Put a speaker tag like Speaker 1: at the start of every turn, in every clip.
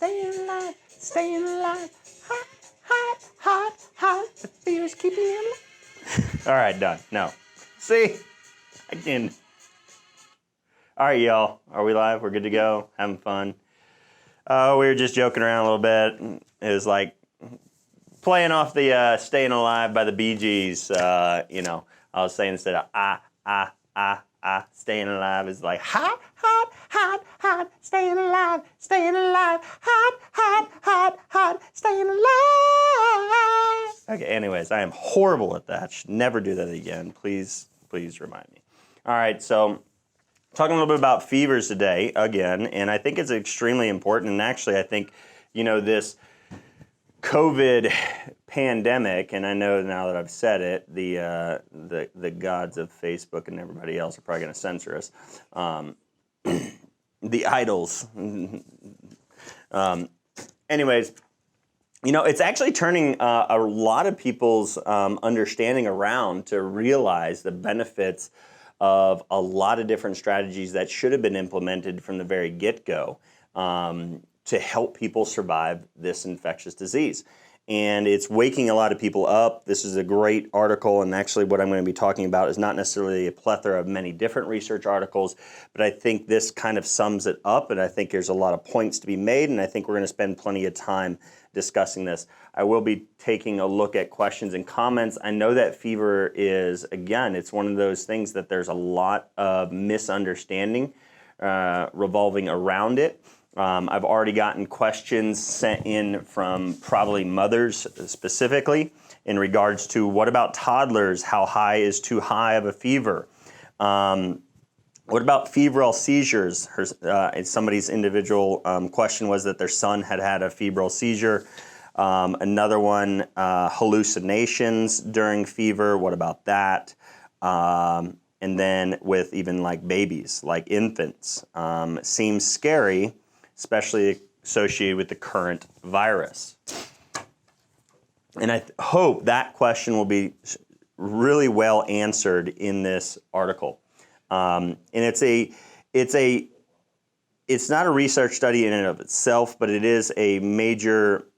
Speaker 1: staying alive, staying alive. Hot, hot, hot, hot. The fever's keeping me alive. All right, done. No. See? Again. All right, y'all. Are we live? We're good to go? Having fun? We were just joking around a little bit. It was like playing off the Staying Alive by the Bee Gees. I was saying instead of staying alive is like hot, hot, hot, hot, staying alive, hot, hot, hot, hot, staying alive. Okay, anyways, I am horrible at that. Should never do that again. Please remind me. All right, so talking a little bit about fevers today again, and I think it's extremely important. And actually, I think, this COVID pandemic, and I know now that I've said it, the gods of Facebook and everybody else are probably going to censor us. The idols. Anyways, it's actually turning a lot of people's understanding around to realize the benefits of a lot of different strategies that should have been implemented from the very get-go to help people survive this infectious disease. And it's waking a lot of people up. This is a great article, and actually what I'm going to be talking about is not necessarily a plethora of many different research articles, but I think this kind of sums it up, and I think there's a lot of points to be made, and I think we're going to spend plenty of time discussing this. I will be taking a look at questions and comments. I know that fever is, again, it's one of those things that there's a lot of misunderstanding revolving around it. I've already gotten questions sent in from probably mothers specifically in regards to what about toddlers? How high is too high of a fever? What about febrile seizures? Somebody's individual question was that their son had a febrile seizure. Another one, hallucinations during fever. What about that? And then with even like babies, like infants, seems scary, especially associated with the current virus. And I hope that question will be really well answered in this article. And it's not a research study in and of itself, but it is a major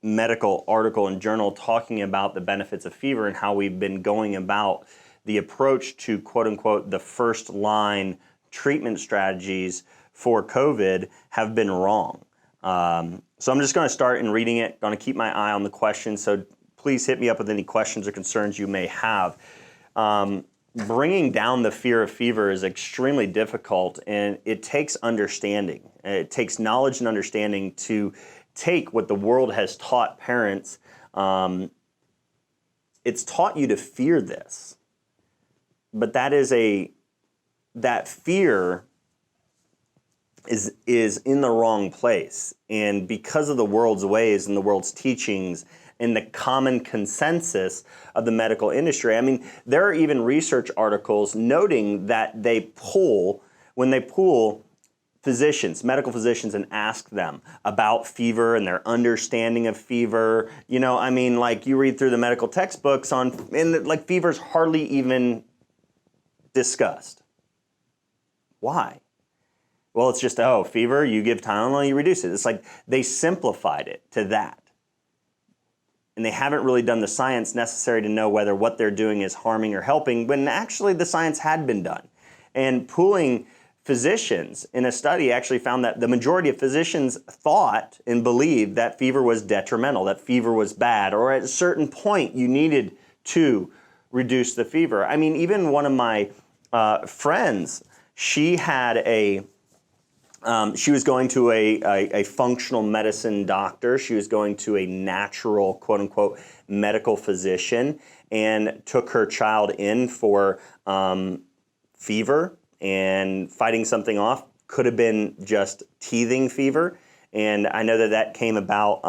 Speaker 1: medical article and journal talking about the benefits of fever and how we've been going about the approach to quote unquote the first line treatment strategies for COVID have been wrong. So I'm just going to start in reading it, going to keep my eye on the questions, so please hit me up with any questions or concerns you may have. Bringing down the fear of fever is extremely difficult, and it takes understanding. It takes knowledge and understanding to take what the world has taught parents. It's taught you to fear this, but that fear is in the wrong place. And because of the world's ways and the world's teachings and the common consensus of the medical industry, I mean, there are even research articles noting that when they poll physicians, medical physicians, and ask them about fever and their understanding of fever, like you read through the medical textbooks and fever's hardly even discussed. Why? Well, it's just, fever, you give Tylenol, you reduce it. It's like they simplified it to that. And they haven't really done the science necessary to know whether what they're doing is harming or helping, when actually the science had been done. And pooling physicians in a study actually found that the majority of physicians thought and believed that fever was detrimental, that fever was bad, or at a certain point you needed to reduce the fever. I mean, even one of my friends, she had she was going to a functional medicine doctor. She was going to a natural, quote unquote, medical physician, and took her child in for fever and fighting something off. Could have been just teething fever. And I know that came about,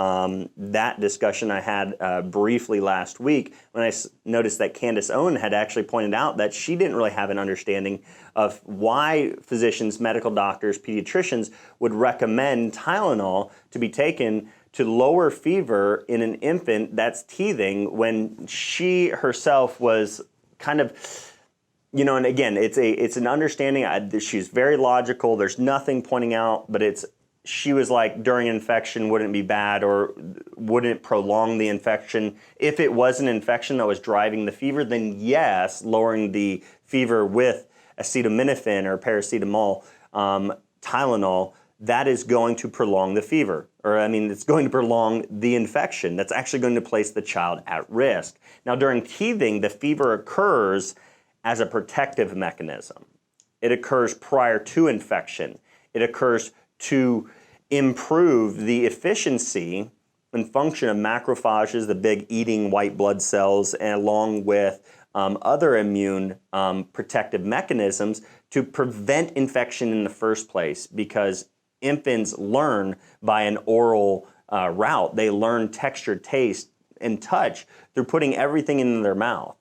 Speaker 1: that discussion I had briefly last week when I noticed that Candace Owen had actually pointed out that she didn't really have an understanding of why physicians, medical doctors, pediatricians would recommend Tylenol to be taken to lower fever in an infant that's teething when she herself was kind of, and again, it's an understanding. She's very logical. There's nothing pointing out, but it's she was like, during infection, wouldn't it be bad, or wouldn't it prolong the infection? If it was an infection that was driving the fever, then yes, lowering the fever with acetaminophen or paracetamol, Tylenol, that is going to prolong the fever. Or, I mean, it's going to prolong the infection. That's actually going to place the child at risk. Now, during teething, the fever occurs as a protective mechanism. It occurs prior to infection. It occurs to improve the efficiency and function of macrophages, the big eating white blood cells, and along with other immune protective mechanisms to prevent infection in the first place, because infants learn by an oral route. They learn texture, taste, and touch through putting everything in their mouth.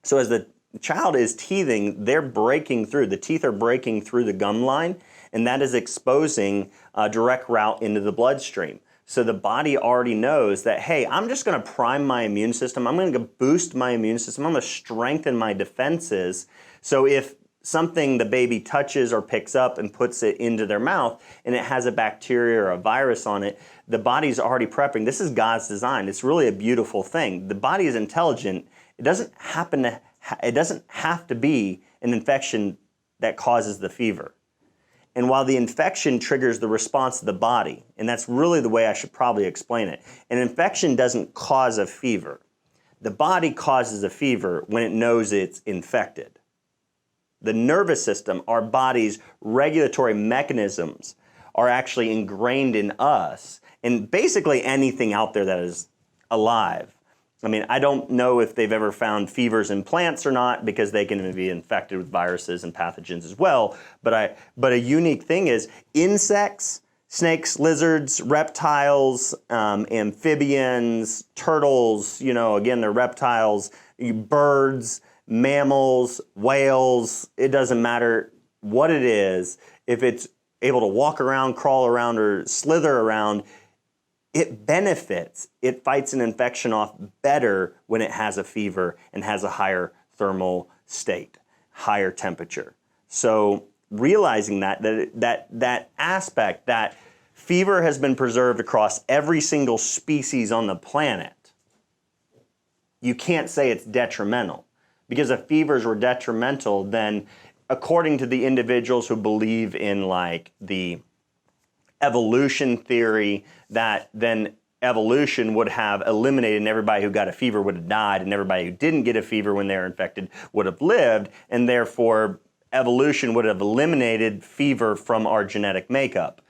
Speaker 1: So as the child is teething, they're breaking through. The teeth are breaking through the gum line, and that is exposing a direct route into the bloodstream. So the body already knows that, hey, I'm just going to prime my immune system. I'm going to boost my immune system. I'm going to strengthen my defenses. So if something the baby touches or picks up and puts it into their mouth and it has a bacteria or a virus on it, the body's already prepping. This is God's design. It's really a beautiful thing. The body is intelligent. It doesn't have to be an infection that causes the fever. And while the infection triggers the response of the body, and that's really the way I should probably explain it, an infection doesn't cause a fever. The body causes a fever when it knows it's infected. The nervous system, our body's regulatory mechanisms, are actually ingrained in us and basically anything out there that is alive. I mean, I don't know if they've ever found fevers in plants or not, because they can be infected with viruses and pathogens as well. But a unique thing is insects, snakes, lizards, reptiles, amphibians, turtles, again, they're reptiles, birds, mammals, whales, it doesn't matter what it is. If it's able to walk around, crawl around, or slither around, it benefits. It fights an infection off better when it has a fever and has a higher thermal state, higher temperature. So realizing that aspect, that fever has been preserved across every single species on the planet, you can't say it's detrimental. Because if fevers were detrimental, then according to the individuals who believe in like the evolution theory, that then evolution would have eliminated, and everybody who got a fever would have died, and everybody who didn't get a fever when they were infected would have lived, and therefore evolution would have eliminated fever from our genetic makeup.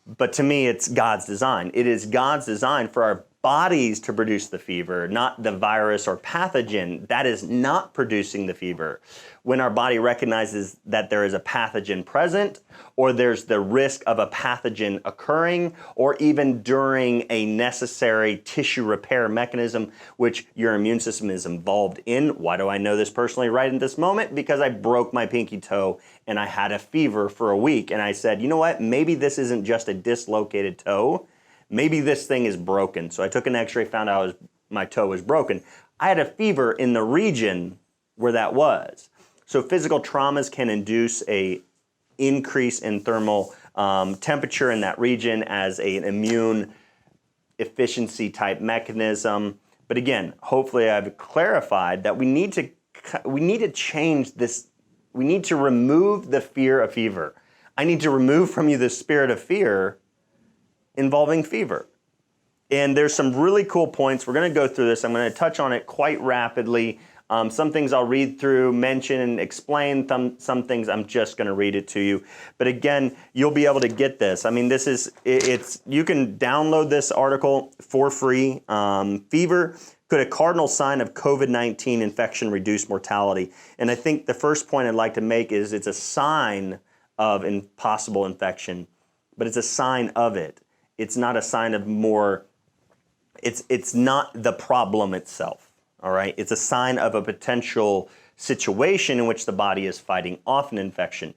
Speaker 1: But to me, it's God's design. It is God's design for our bodies to produce the fever, not the virus or pathogen. That is not producing the fever. When our body recognizes that there is a pathogen present, or there's the risk of a pathogen occurring, or even during a necessary tissue repair mechanism, which your immune system is involved in. Why do I know this personally right in this moment? Because I broke my pinky toe and I had a fever for a week. And I said, you know what? Maybe this isn't just a dislocated toe. Maybe this thing is broken. So I took an x-ray, found out my toe was broken. I had a fever in the region where that was. So physical traumas can induce an increase in thermal temperature in that region as an immune efficiency type mechanism. But again, hopefully I've clarified that we need to change this. We need to remove the fear of fever. I need to remove from you the spirit of fear involving fever. And there's some really cool points. We're going to go through this. I'm going to touch on it quite rapidly. Some things I'll read through, mention, and explain. Some things I'm just going to read it to you. But again, you'll be able to get this. I mean, you can download this article for free. Fever, could a cardinal sign of COVID-19 infection reduce mortality? And I think the first point I'd like to make is it's a sign of possible infection, but it's a sign of it. It's not a sign of more, it's not the problem itself, all right? It's a sign of a potential situation in which the body is fighting off an infection.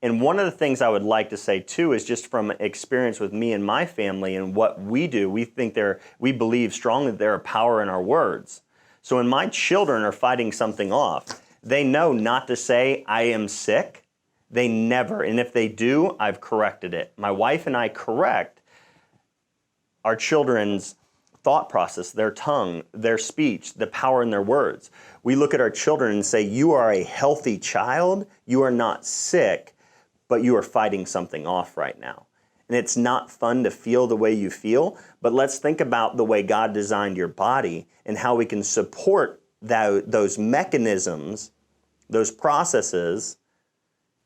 Speaker 1: And one of the things I would like to say too is just from experience with me and my family and what we do, we believe strongly that there are power in our words. So when my children are fighting something off, they know not to say, I am sick. They never, and if they do, I've corrected it. My wife and I correct our children's thought process, their tongue, their speech, the power in their words. We look at our children and say, you are a healthy child, you are not sick, but you are fighting something off right now. And it's not fun to feel the way you feel, but let's think about the way God designed your body and how we can support those mechanisms, those processes,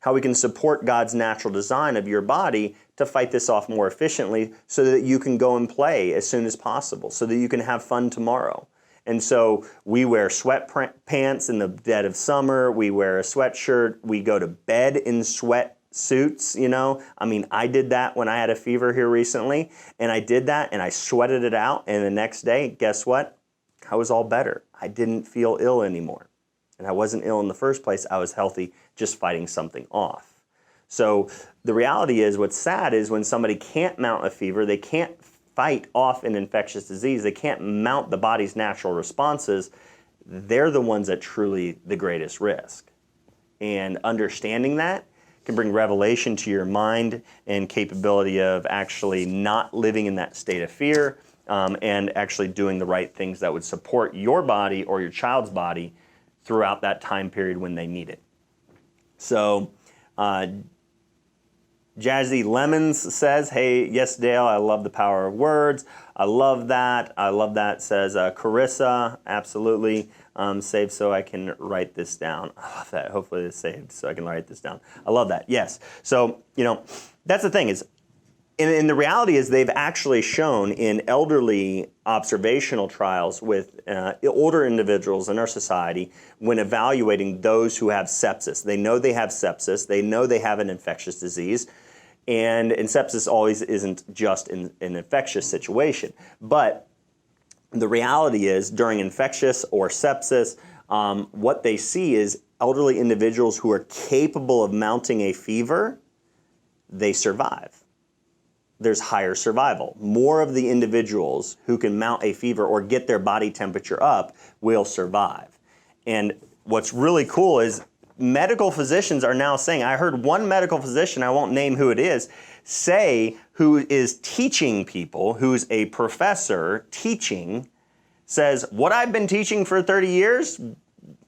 Speaker 1: how we can support God's natural design of your body to fight this off more efficiently so that you can go and play as soon as possible, so that you can have fun tomorrow. And so we wear sweatpants in the dead of summer, we wear a sweatshirt, we go to bed in sweatsuits, you know? I mean, I did that when I had a fever here recently, and I did that and I sweated it out, and the next day, guess what? I was all better. I didn't feel ill anymore. And I wasn't ill in the first place, I was healthy, just fighting something off. So the reality is, what's sad is when somebody can't mount a fever, they can't fight off an infectious disease, they can't mount the body's natural responses, they're the ones at truly the greatest risk. And understanding that can bring revelation to your mind and capability of actually not living in that state of fear and actually doing the right things that would support your body or your child's body throughout that time period when they need it. So, Jazzy Lemons says, hey, yes, Dale, I love the power of words. I love that. I love that, says Carissa, absolutely. Saved so I can write this down. I love that. Hopefully it's saved so I can write this down. I love that, yes. So, you know, that's the thing is, and the reality is they've actually shown in elderly observational trials with older individuals in our society when evaluating those who have sepsis. They know they have sepsis. They know they have an infectious disease. And sepsis always isn't just an infectious situation. But the reality is during infectious or sepsis, what they see is elderly individuals who are capable of mounting a fever, they survive. There's higher survival. More of the individuals who can mount a fever or get their body temperature up will survive. And what's really cool is medical physicians are now saying, I heard one medical physician, I won't name who it is, say who is teaching people, who's a professor teaching, says, what I've been teaching for 30 years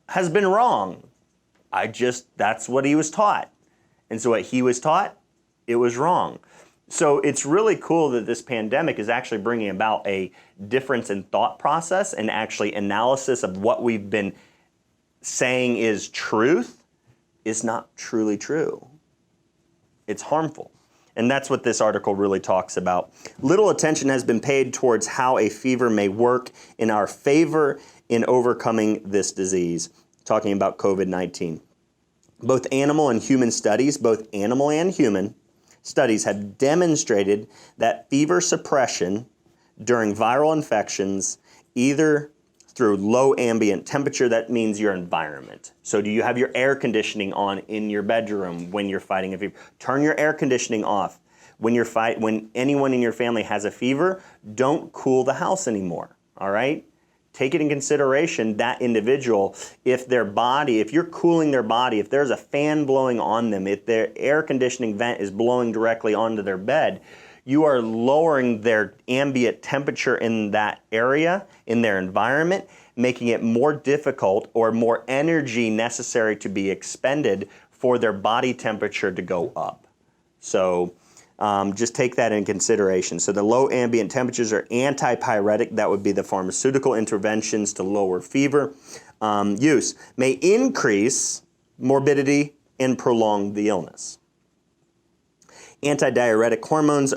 Speaker 1: has been wrong. That's what he was taught. And so what he was taught, it was wrong. So it's really cool that this pandemic is actually bringing about a difference in thought process and actually analysis of what we've been saying is truth is not truly true. It's harmful. And that's what this article really talks about. Little attention has been paid towards how a fever may work in our favor in overcoming this disease, talking about COVID-19. Both animal and human studies, both animal and human studies have demonstrated that fever suppression during viral infections, either through low ambient temperature, that means your environment. So do you have your air conditioning on in your bedroom when you're fighting a fever? Turn your air conditioning off. When anyone in your family has a fever, don't cool the house anymore, all right? Take it in consideration, that individual, if you're cooling their body, if there's a fan blowing on them, if their air conditioning vent is blowing directly onto their bed, you are lowering their ambient temperature in that area, in their environment, making it more difficult or more energy necessary to be expended for their body temperature to go up. So just take that in consideration. So the low ambient temperatures are antipyretic. That would be the pharmaceutical interventions to lower fever. Use may increase morbidity and prolong the illness. Antidiuretic hormones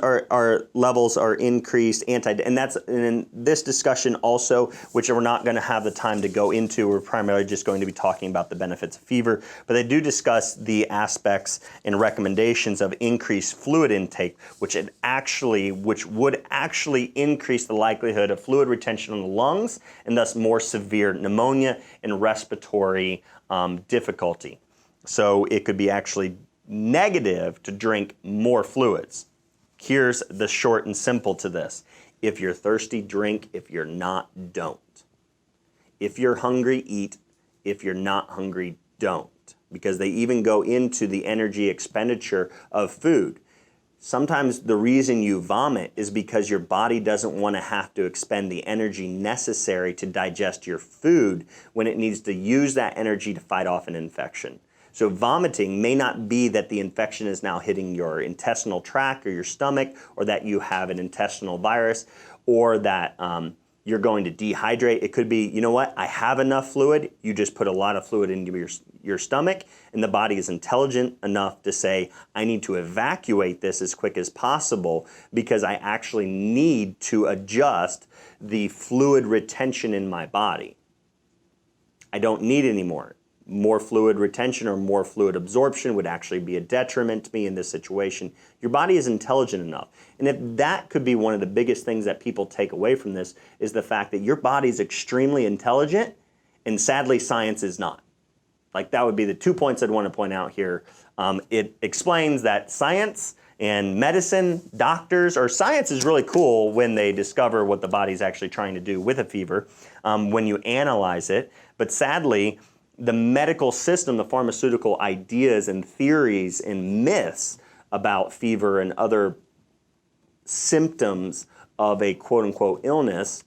Speaker 1: levels are increased. And that's in this discussion also, which we're not going to have the time to go into. We're primarily just going to be talking about the benefits of fever. But they do discuss the aspects and recommendations of increased fluid intake, which would actually increase the likelihood of fluid retention in the lungs and thus more severe pneumonia and respiratory difficulty. So it could be actually negative to drink more fluids. Here's the short and simple to this. If you're thirsty, drink. If you're not, don't. If you're hungry, eat. If you're not hungry, don't. because they even go into the energy expenditure of food. Sometimes the reason you vomit is because your body doesn't want to have to expend the energy necessary to digest your food when it needs to use that energy to fight off an infection. So vomiting may not be that the infection is now hitting your intestinal tract or your stomach, or that you have an intestinal virus, or that you're going to dehydrate. It could be, you know what, I have enough fluid, you just put a lot of fluid into your stomach, and the body is intelligent enough to say, I need to evacuate this as quick as possible because I actually need to adjust the fluid retention in my body. I don't need any more. More fluid retention or more fluid absorption would actually be a detriment to me in this situation. Your body is intelligent enough. And if that could be one of the biggest things that people take away from this, is the fact that your body is extremely intelligent, and sadly science is not. Like, that would be the 2 points I'd want to point out here. It explains that science and medicine, doctors, or science is really cool when they discover what the body's actually trying to do with a fever, when you analyze it. But sadly, the medical system, the pharmaceutical ideas and theories and myths about fever and other symptoms of a quote-unquote illness,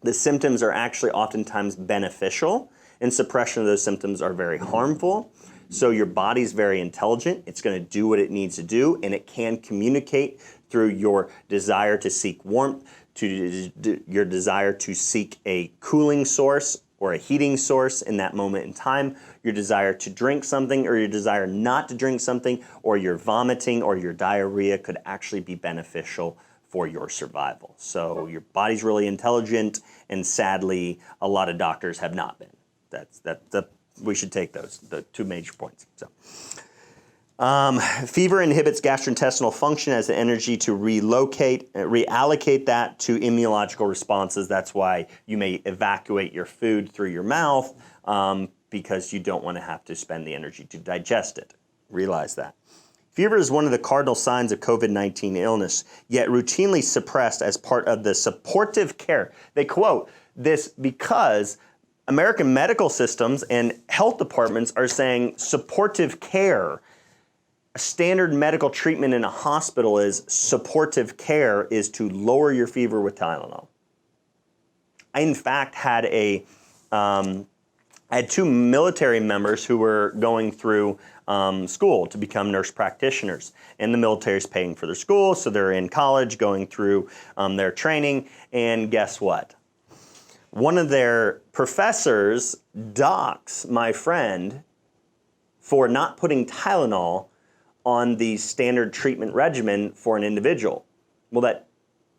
Speaker 1: the symptoms are actually oftentimes beneficial, and suppression of those symptoms are very harmful. So your body's very intelligent. It's going to do what it needs to do, and it can communicate through your desire to seek warmth, to your desire to seek a cooling source or a heating source in that moment in time, your desire to drink something or your desire not to drink something, or your vomiting or your diarrhea could actually be beneficial for your survival. So your body's really intelligent, and sadly, a lot of doctors have not been. We should take those, the 2 major points. So, fever inhibits gastrointestinal function as an energy to reallocate that to immunological responses. That's why you may evacuate your food through your mouth, because you don't want to have to spend the energy to digest it. Realize that. Fever is one of the cardinal signs of COVID-19 illness, yet routinely suppressed as part of the supportive care. They quote this because American medical systems and health departments are saying supportive care. A standard medical treatment in a hospital is supportive care is to lower your fever with Tylenol. I, in fact, had I had 2 military members who were going through school to become nurse practitioners. And the military is paying for their school, so they're in college going through their training. And guess what? One of their professors docks my friend for not putting Tylenol on the standard treatment regimen for an individual. Well, that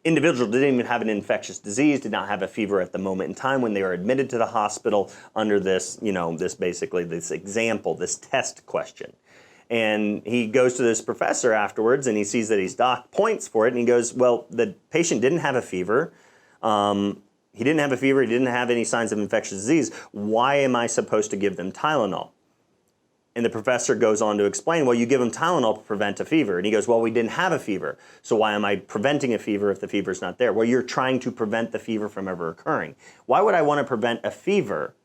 Speaker 1: individual didn't even have an infectious disease, did not have a fever at the moment in time when they were admitted to the hospital under this, this example, this test question. And he goes to this professor afterwards, and he sees that he's docked points for it, and he goes, well, the patient didn't have a fever. He didn't have a fever, he didn't have any signs of infectious disease. Why am I supposed to give them Tylenol? And the professor goes on to explain, well, you give them Tylenol to prevent a fever. And he goes, well, we didn't have a fever, so why am I preventing a fever if the fever's not there? Well, you're trying to prevent the fever from ever occurring. Why would I want to prevent a fever?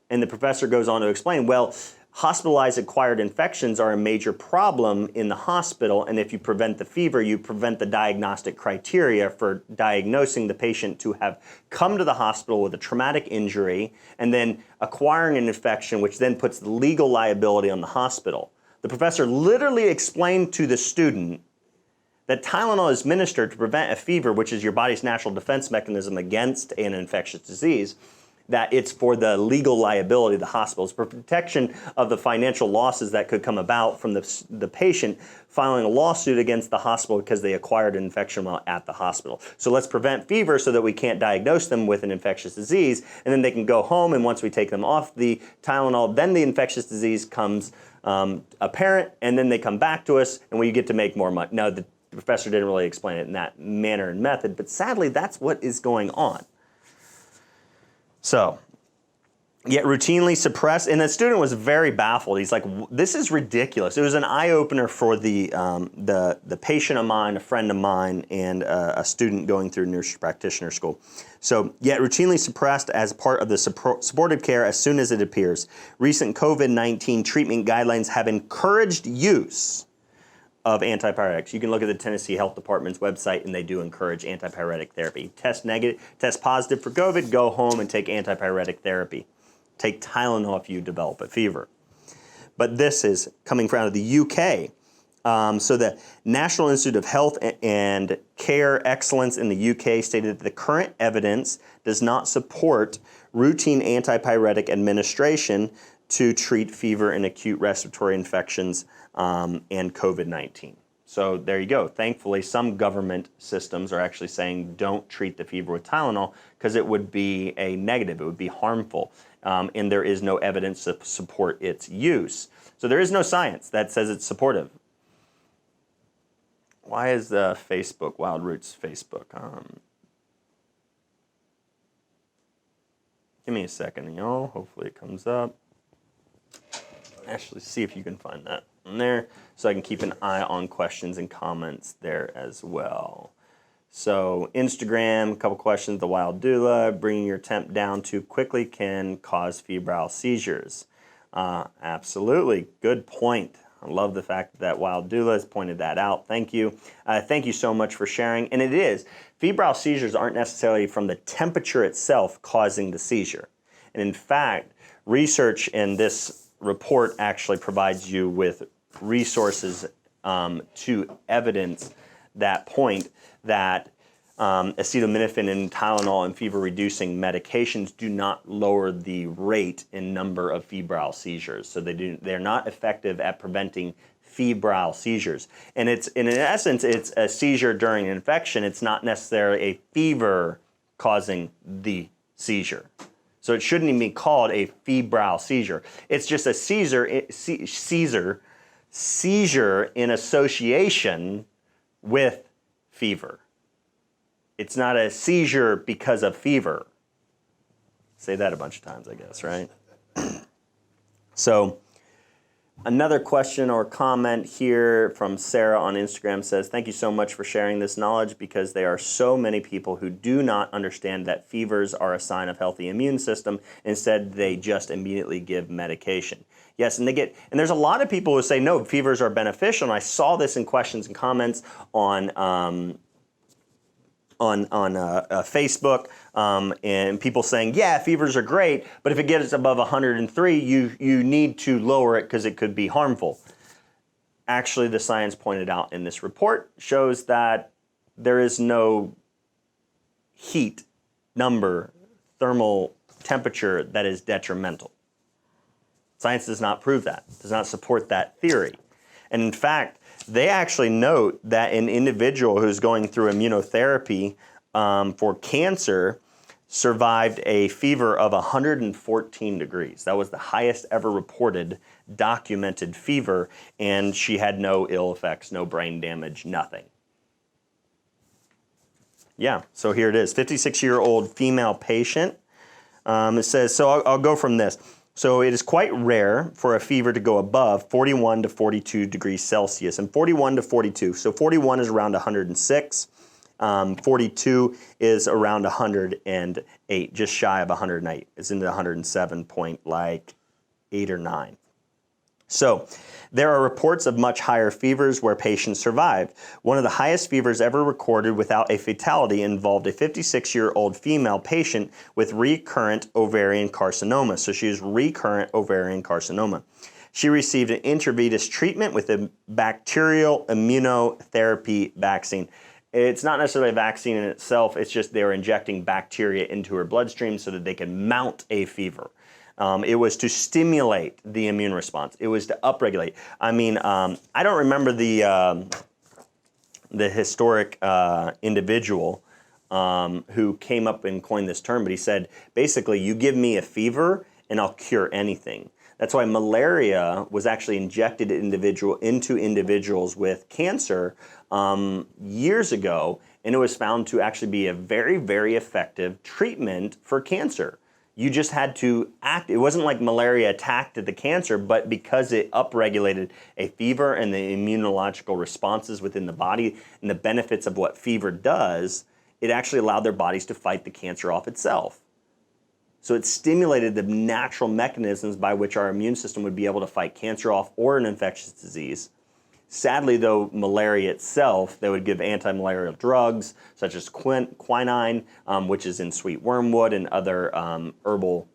Speaker 1: And the professor goes on to explain, well, hospitalized acquired infections are a major problem in the hospital, and if you prevent the fever, you prevent the diagnostic criteria for diagnosing the patient to have come to the hospital with a traumatic injury and then acquiring an infection, which then puts the legal liability on the hospital. The professor literally explained to the student that Tylenol is administered to prevent a fever, which is your body's natural defense mechanism against an infectious disease, that it's for the legal liability of the hospital. It's for protection of the financial losses that could come about from the patient filing a lawsuit against the hospital because they acquired an infection while at the hospital. So let's prevent fever so that we can't diagnose them with an infectious disease, and then they can go home, and once we take them off the Tylenol, then the infectious disease comes apparent, and then they come back to us, and we get to make more money. Now, the professor didn't really explain it in that manner and method, but sadly, that's what is going on. So, Yet routinely suppressed, and the student was very baffled. He's like, "This is ridiculous." It was an eye opener for the patient of mine, a friend of mine, and a student going through nurse practitioner school. So, yet routinely suppressed as part of the supportive care as soon as it appears. Recent COVID-19 treatment guidelines have encouraged use of antipyretics. You can look at the Tennessee Health Department's website, and they do encourage antipyretic therapy. Test positive for COVID, go home and take antipyretic therapy. Take Tylenol if you develop a fever. But this is coming from out of the UK. So the National Institute of Health and Care Excellence in the UK stated that the current evidence does not support routine antipyretic administration to treat fever and acute respiratory infections and COVID-19. So there you go. Thankfully, some government systems are actually saying don't treat the fever with Tylenol because it would be a negative, it would be harmful. And there is no evidence to support its use. So there is no science that says it's supportive. Why is Facebook, Wild Roots Facebook? Give me a second, y'all. Hopefully it comes up. Actually, see if you can find that in there so I can keep an eye on questions and comments there as well. So Instagram, a couple questions. The wild doula, bringing your temp down too quickly can cause febrile seizures. Absolutely, good point. I love the fact that wild doula has pointed that out. Thank you. Thank you so much for sharing. And it is, febrile seizures aren't necessarily from the temperature itself causing the seizure. And in fact, research in this report actually provides you with resources to evidence that point that acetaminophen and Tylenol and fever-reducing medications do not lower the rate and number of febrile seizures. So they're not effective at preventing febrile seizures. And in essence, it's a seizure during an infection. It's not necessarily a fever causing the seizure. So it shouldn't even be called a febrile seizure. It's just a seizure in association with fever. It's not a seizure because of fever. Say that a bunch of times, I guess, right? So another question or comment here from Sarah on Instagram says, thank you so much for sharing this knowledge because there are so many people who do not understand that fevers are a sign of healthy immune system. Instead, they just immediately give medication. Yes, and there's a lot of people who say, no, fevers are beneficial. And I saw this in questions and comments on Facebook, and people saying, yeah, fevers are great, but if it gets above 103, you need to lower it because it could be harmful. Actually, the science pointed out in this report shows that there is no heat, number, thermal temperature that is detrimental. Science does not prove that, does not support that theory. And in fact, they actually note that an individual who's going through immunotherapy for cancer survived a fever of 114 degrees. That was the highest ever reported documented fever, and she had no ill effects, no brain damage, nothing. Yeah, so here it is, 56-year-old female patient. It says, so I'll go from this. So it is quite rare for a fever to go above 41 to 42 degrees Celsius, and 41 to 42. So 41 is around 106. 42 is around 108, just shy of 108. It's in the 107 point, like 8 or 9. So there are reports of much higher fevers where patients survived. One of the highest fevers ever recorded without a fatality involved a 56-year-old female patient with recurrent ovarian carcinoma. So she has recurrent ovarian carcinoma. She received an intravenous treatment with a bacterial immunotherapy vaccine. It's not necessarily a vaccine in itself, it's just they're injecting bacteria into her bloodstream so that they can mount a fever. It was to stimulate the immune response. It was to upregulate. I mean, I don't remember the historic individual who came up and coined this term, but he said, basically, you give me a fever and I'll cure anything. That's why malaria was actually injected into individuals with cancer years ago, and it was found to actually be a very, very effective treatment for cancer. You just had to act. It wasn't like malaria attacked the cancer, but because it upregulated a fever and the immunological responses within the body and the benefits of what fever does, it actually allowed their bodies to fight the cancer off itself. So it stimulated the natural mechanisms by which our immune system would be able to fight cancer off or an infectious disease. Sadly, though, malaria itself, they would give anti-malarial drugs such as quinine, which is in sweet wormwood and other herbal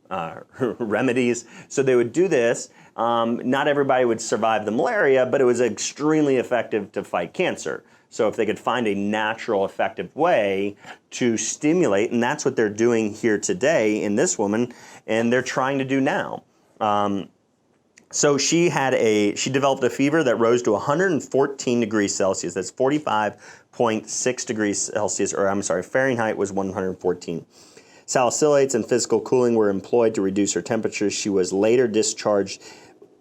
Speaker 1: remedies. So they would do this. Not everybody would survive the malaria, but it was extremely effective to fight cancer. So if they could find a natural, effective way to stimulate, and that's what they're doing here today in this woman, and they're trying to do now. So she developed a fever that rose to 114 degrees Celsius. That's 45.6 degrees Celsius, or I'm sorry, Fahrenheit was 114. Salicylates and physical cooling were employed to reduce her temperature. She was later discharged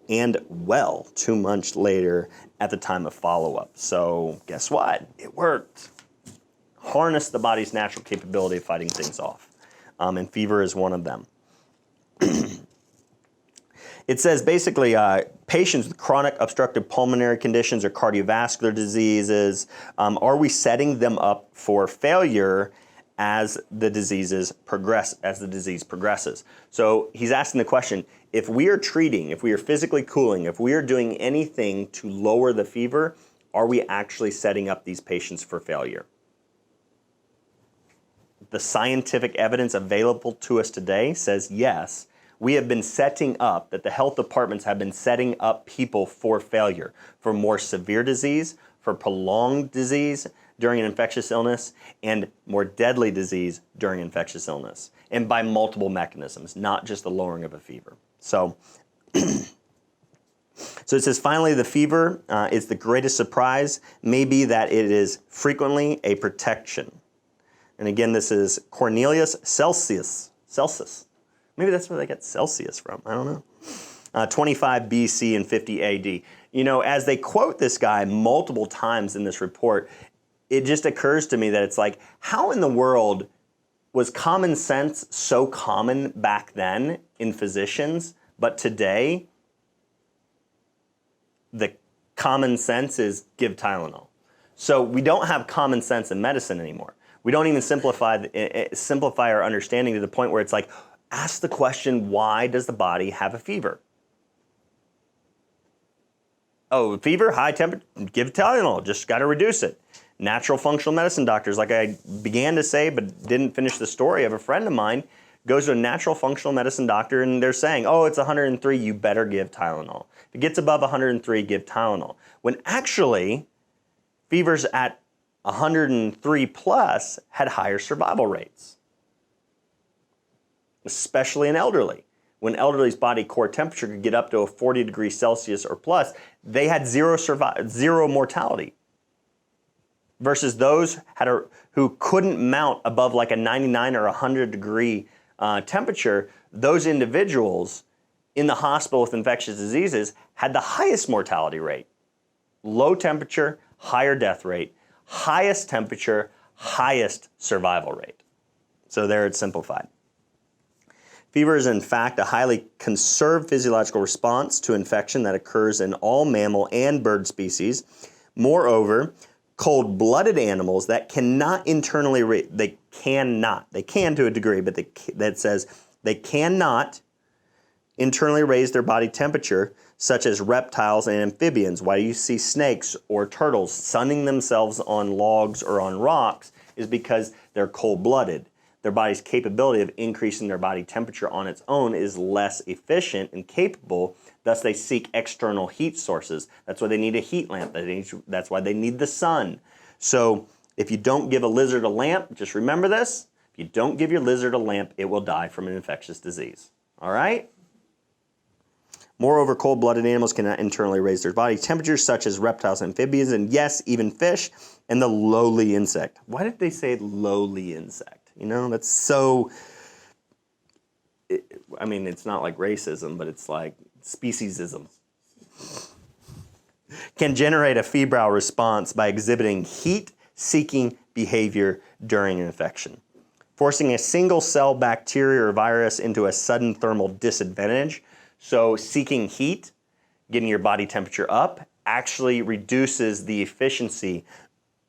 Speaker 1: and well 2 months later at the time of follow-up. So guess what? It worked. Harness the body's natural capability of fighting things off. And fever is one of them. It says basically patients with chronic obstructive pulmonary conditions or cardiovascular diseases, are we setting them up for failure as the disease progresses? So he's asking the question, if we are treating, if we are physically cooling, if we are doing anything to lower the fever, are we actually setting up these patients for failure? The scientific evidence available to us today says yes. We have been setting up, that the health departments have been setting up people for failure, for more severe disease, for prolonged disease during an infectious illness, and more deadly disease during infectious illness, and by multiple mechanisms, not just the lowering of a fever. So it says, finally, the fever is the greatest surprise, maybe that it is frequently a protection. And again, this is Cornelius Celsus. Maybe that's where they get Celsius from. I don't know. 25 BC and 50 AD. You know, as they quote this guy multiple times in this report, it just occurs to me that it's like, how in the world was common sense so common back then in physicians, but today the common sense is give Tylenol. So we don't have common sense in medicine anymore. We don't even simplify our understanding to the point where it's like, ask the question, why does the body have a fever? Oh, fever, high temperature, give Tylenol, just got to reduce it. Natural functional medicine doctors, like I began to say but didn't finish the story of a friend of mine, goes to a natural functional medicine doctor and they're saying, oh, it's 103, you better give Tylenol. If it gets above 103, give Tylenol. When actually, fevers at 103 plus had higher survival rates, especially in elderly. When elderly's body core temperature could get up to a 40 degrees Celsius or plus, they had zero mortality. Versus those who couldn't mount above like a 99 or 100 degree temperature, those individuals in the hospital with infectious diseases had the highest mortality rate. Low temperature, higher death rate. Highest temperature, highest survival rate. So there it's simplified. Fever is in fact a highly conserved physiological response to infection that occurs in all mammal and bird species. Moreover, cold-blooded animals that cannot internally, they can to a degree, but that says they cannot internally raise their body temperature, such as reptiles and amphibians. Why you see snakes or turtles sunning themselves on logs or on rocks is because they're cold-blooded. Their body's capability of increasing their body temperature on its own is less efficient and capable, thus they seek external heat sources. That's why they need a heat lamp, that's why they need the sun. So if you don't give a lizard a lamp, just remember this, if you don't give your lizard a lamp, it will die from an infectious disease. All right? Moreover, cold-blooded animals cannot internally raise their body temperatures, such as reptiles, amphibians, and yes, even fish, and the lowly insect. Why did they say lowly insect? You know, that's so, I mean, it's not like racism, but it's like speciesism. Can generate a febrile response by exhibiting heat-seeking behavior during an infection. forcing a single cell bacteria or virus into a sudden thermal disadvantage. So seeking heat, getting your body temperature up, actually reduces the efficiency,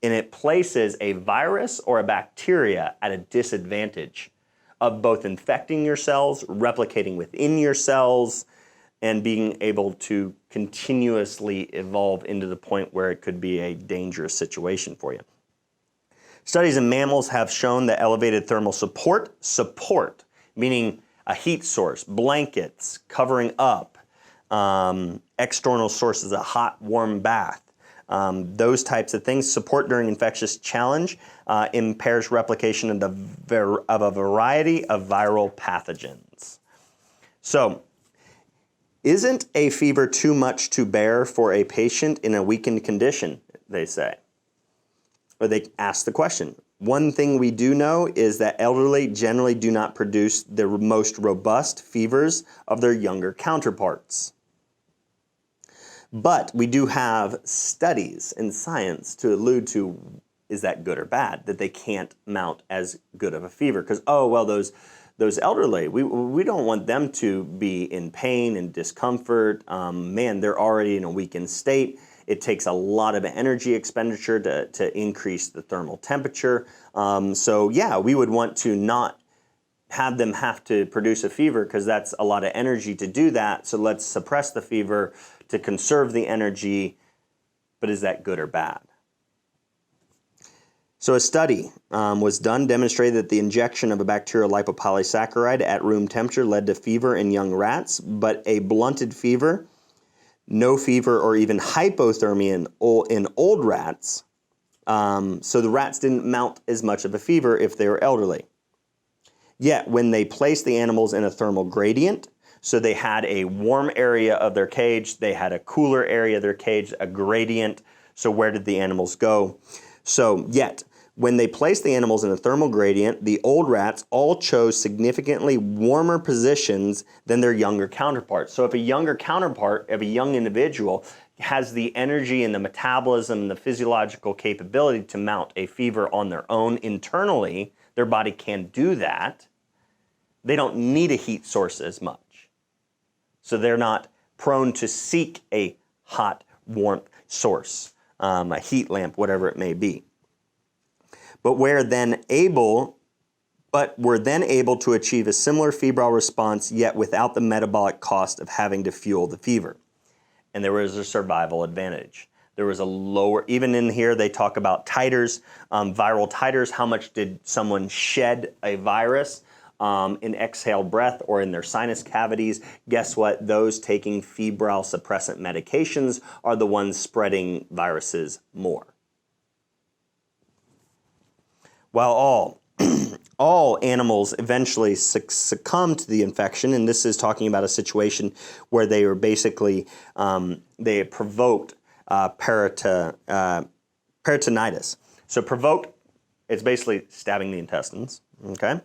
Speaker 1: and it places a virus or a bacteria at a disadvantage of both infecting your cells, replicating within your cells, and being able to continuously evolve into the point where it could be a dangerous situation for you. Studies in mammals have shown that elevated thermal support, meaning a heat source, blankets, covering up, external sources, a hot, warm bath, those types of things, support during infectious challenge, impairs replication of a variety of viral pathogens. So, isn't a fever too much to bear for a patient in a weakened condition, they say? Or they ask the question. One thing we do know is that elderly generally do not produce the most robust fevers of their younger counterparts. But we do have studies in science to allude to, is that good or bad, that they can't mount as good of a fever? Because, those elderly, we don't want them to be in pain and discomfort. Man, they're already in a weakened state. It takes a lot of energy expenditure to increase the thermal temperature. So yeah, we would want to not have them have to produce a fever because that's a lot of energy to do that. So let's suppress the fever to conserve the energy. But is that good or bad? So a study was done, demonstrated that the injection of a bacterial lipopolysaccharide at room temperature led to fever in young rats, but a blunted fever, no fever, or even hypothermia in old rats. So the rats didn't mount as much of a fever if they were elderly. Yet when they placed the animals in a thermal gradient, so they had a warm area of their cage, they had a cooler area of their cage, a gradient. So where did the animals go? So yet, when they placed the animals in a thermal gradient, the old rats all chose significantly warmer positions than their younger counterparts. So if a younger counterpart, if a young individual has the energy and the metabolism and the physiological capability to mount a fever on their own internally, their body can do that. They don't need a heat source as much. So they're not prone to seek a hot warmth source, a heat lamp, whatever it may be. But were then able to achieve a similar febrile response, yet without the metabolic cost of having to fuel the fever. And there was a survival advantage. There was a lower, even in here they talk about titers, viral titers. How much did someone shed a virus in exhaled breath or in their sinus cavities? Guess what? Those taking febrile suppressant medications are the ones spreading viruses more. While all animals eventually succumb to the infection, and this is talking about a situation where they were basically, they provoked peritonitis. So provoked, it's basically stabbing the intestines, okay?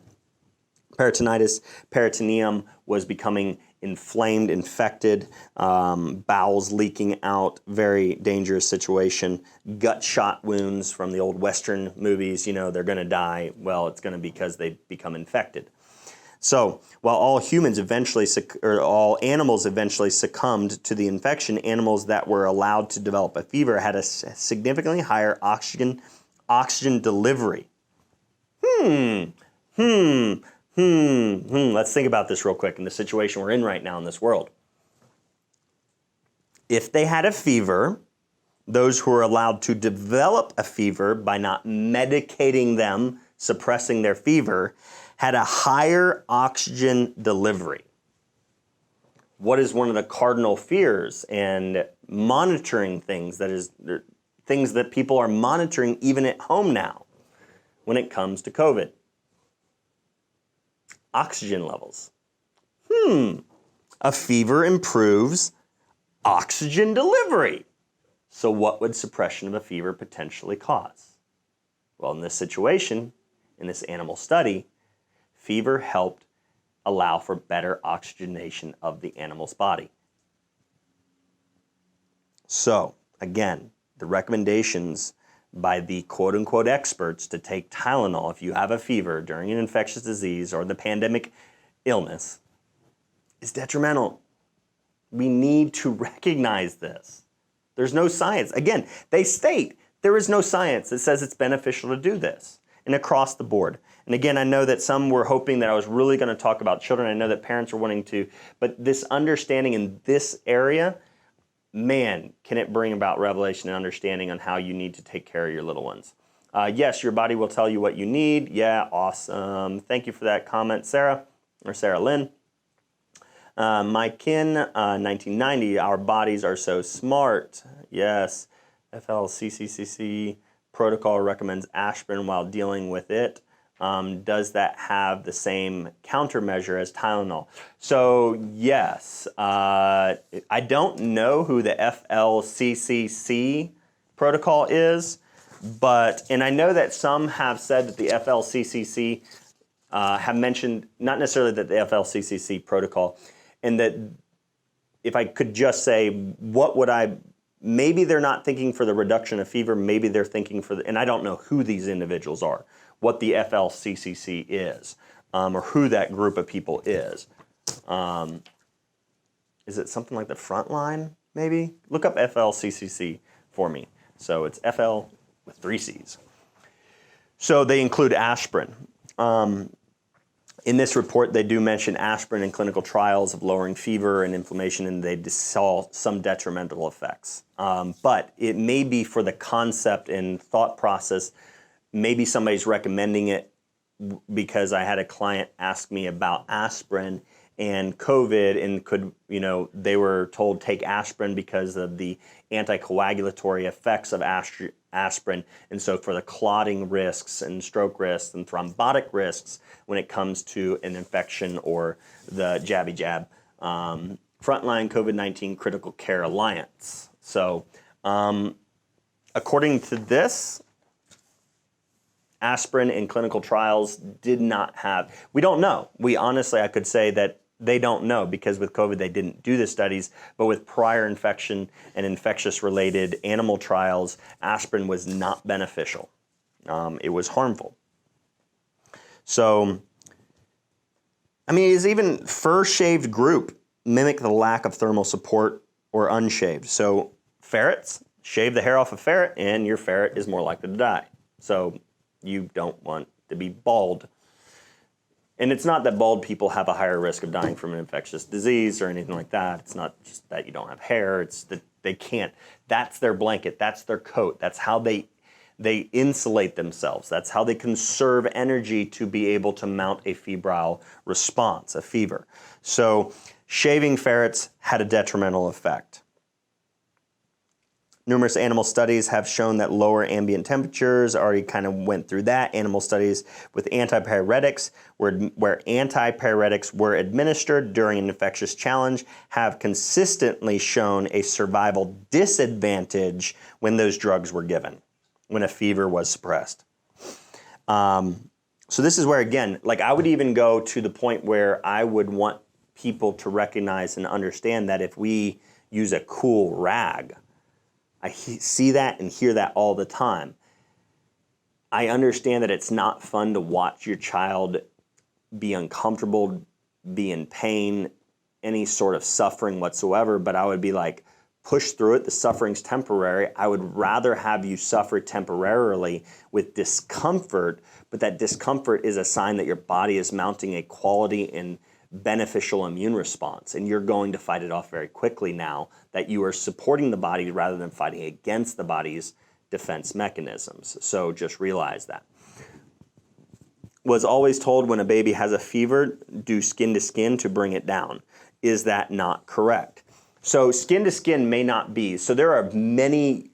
Speaker 1: Peritonitis, peritoneum was becoming inflamed, infected, bowels leaking out, very dangerous situation. Gut shot wounds from the old Western movies, they're going to die. Well, it's going to be because they become infected. So while all animals eventually succumbed to the infection, animals that were allowed to develop a fever had a significantly higher oxygen delivery. Let's think about this real quick in the situation we're in right now in this world. If they had a fever, those who were allowed to develop a fever by not medicating them, suppressing their fever, had a higher oxygen delivery. What is one of the cardinal fears and monitoring things, that is, things that people are monitoring even at home now when it comes to COVID? Oxygen levels. A fever improves oxygen delivery. So what would suppression of a fever potentially cause? Well, in this situation, in this animal study, fever helped allow for better oxygenation of the animal's body. So, again, the recommendations by the quote-unquote experts to take Tylenol if you have a fever during an infectious disease or the pandemic illness is detrimental. We need to recognize this. There's no science. Again, they state there is no science that says it's beneficial to do this, and across the board. And again, I know that some were hoping that I was really going to talk about children. I know that parents are wanting to, but this understanding in this area, man, can it bring about revelation and understanding on how you need to take care of your little ones. Yes, your body will tell you what you need. Yeah, awesome. Thank you for that comment, Sarah, or Sarah Lynn. My kin, 1990, our bodies are so smart. Yes, FLCCC protocol recommends aspirin while dealing with it. Does that have the same countermeasure as Tylenol? So yes, I don't know who the FLCCC protocol is, and I know that some have said that the FLCCC have mentioned, not necessarily that the FLCCC protocol, and that if I could just say, maybe they're not thinking for the reduction of fever, maybe they're thinking and I don't know who these individuals are, what the FLCCC is, or who that group of people is. Is it something like the Frontline, maybe? Look up FLCCC for me. So it's FL with 3 C's. So they include aspirin. In this report, they do mention aspirin in clinical trials of lowering fever and inflammation, and they saw some detrimental effects. But it may be for the concept and thought process. Maybe somebody's recommending it because I had a client ask me about aspirin and COVID, and they were told take aspirin because of the anticoagulatory effects of aspirin, and so for the clotting risks and stroke risks and thrombotic risks when it comes to an infection or the jabby jab. Frontline COVID-19 Critical Care Alliance. So according to this, aspirin in clinical trials did not have, we don't know. I could say that they don't know because with COVID they didn't do the studies, but with prior infection and infectious related animal trials, aspirin was not beneficial. It was harmful. So, is even fur-shaved group mimic the lack of thermal support or unshaved? So ferrets, shave the hair off a ferret and your ferret is more likely to die. So you don't want to be bald. And it's not that bald people have a higher risk of dying from an infectious disease or anything like that. It's not just that you don't have hair. It's that they can't. That's their blanket. That's their coat. That's how they insulate themselves. That's how they conserve energy to be able to mount a febrile response, a fever. So shaving ferrets had a detrimental effect. Numerous animal studies have shown that lower ambient temperatures, already kind of went through that. Animal studies with antipyretics, where antipyretics were administered during an infectious challenge, have consistently shown a survival disadvantage when those drugs were given, when a fever was suppressed. So this is where, again, I would even go to the point where I would want people to recognize and understand that if we use a cool rag, I see that and hear that all the time. I understand that it's not fun to watch your child be uncomfortable, be in pain, any sort of suffering whatsoever, but I would be like, push through it. The suffering's temporary. I would rather have you suffer temporarily with discomfort, but that discomfort is a sign that your body is mounting a quality and beneficial immune response, and you're going to fight it off very quickly now that you are supporting the body rather than fighting against the body's defense mechanisms. So just realize that. Was always told when a baby has a fever, do skin to skin to bring it down. Is that not correct? So skin to skin may not be. So there are many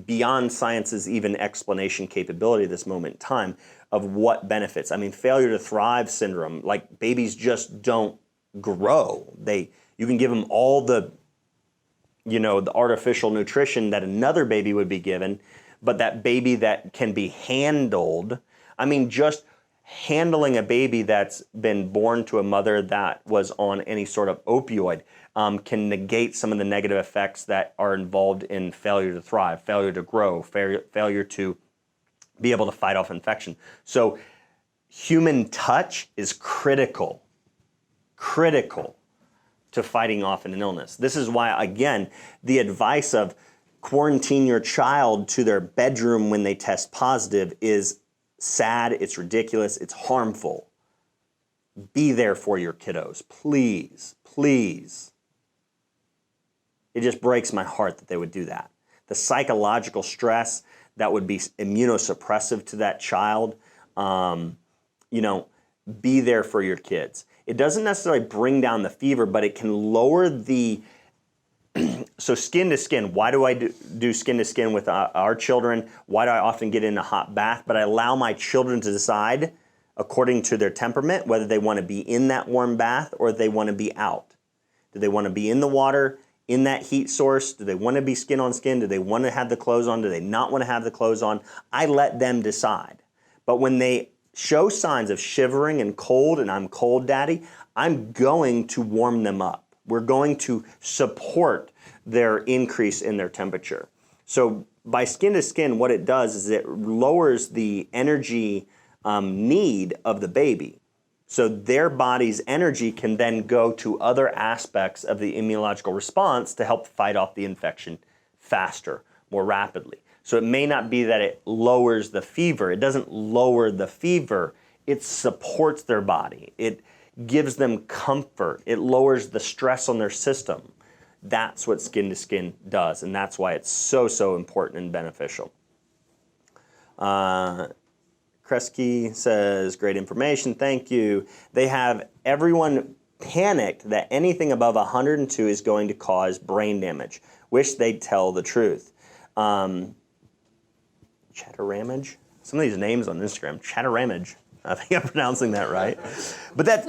Speaker 1: beyond science's even explanation capability at this moment in time of what benefits. Failure to thrive syndrome, babies just don't grow. You can give them all the artificial nutrition that another baby would be given, but that baby that can be handled, just handling a baby that's been born to a mother that was on any sort of opioid can negate some of the negative effects that are involved in failure to thrive, failure to grow, failure to be able to fight off infection. So human touch is critical to fighting off an illness. This is why, again, the advice of quarantine your child to their bedroom when they test positive is sad, it's ridiculous, it's harmful. Be there for your kiddos, please, please. It just breaks my heart that they would do that. The psychological stress that would be immunosuppressive to that child, be there for your kids. It doesn't necessarily bring down the fever, but it can lower the, so skin to skin. Why do I do skin to skin with our children? Why do I often get in a hot bath? But I allow my children to decide, according to their temperament, whether they want to be in that warm bath or they want to be out. Do they want to be in the water, in that heat source? Do they want to be skin on skin? Do they want to have the clothes on? Do they not want to have the clothes on? I let them decide. But when they show signs of shivering and cold, and I'm cold, Daddy, I'm going to warm them up. We're going to support their increase in their temperature. So by skin to skin, what it does is it lowers the energy need of the baby. So their body's energy can then go to other aspects of the immunological response to help fight off the infection faster, more rapidly. So it may not be that it lowers the fever. It doesn't lower the fever. It supports their body. It gives them comfort. It lowers the stress on their system. That's what skin to skin does, and that's why it's so, so important and beneficial. Kresge says, great information, thank you. They have everyone panicked that anything above 102 is going to cause brain damage. Wish they'd tell the truth. Chatteramage? Some of these names on Instagram, Chatteramage. I think I'm pronouncing that right. But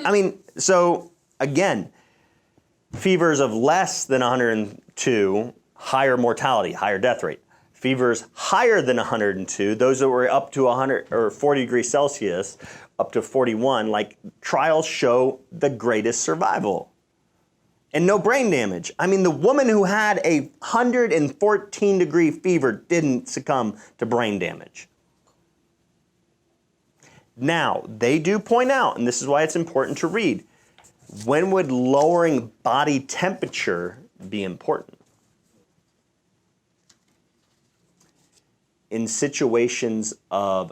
Speaker 1: so again, fevers of less than 102, higher mortality, higher death rate. Fevers higher than 102, those that were up to 100 or 40 degrees Celsius, up to 41, like trials show the greatest survival. And no brain damage. I mean, the woman who had a 114 degree fever didn't succumb to brain damage. Now, they do point out, and this is why it's important to read, when would lowering body temperature be important? In situations of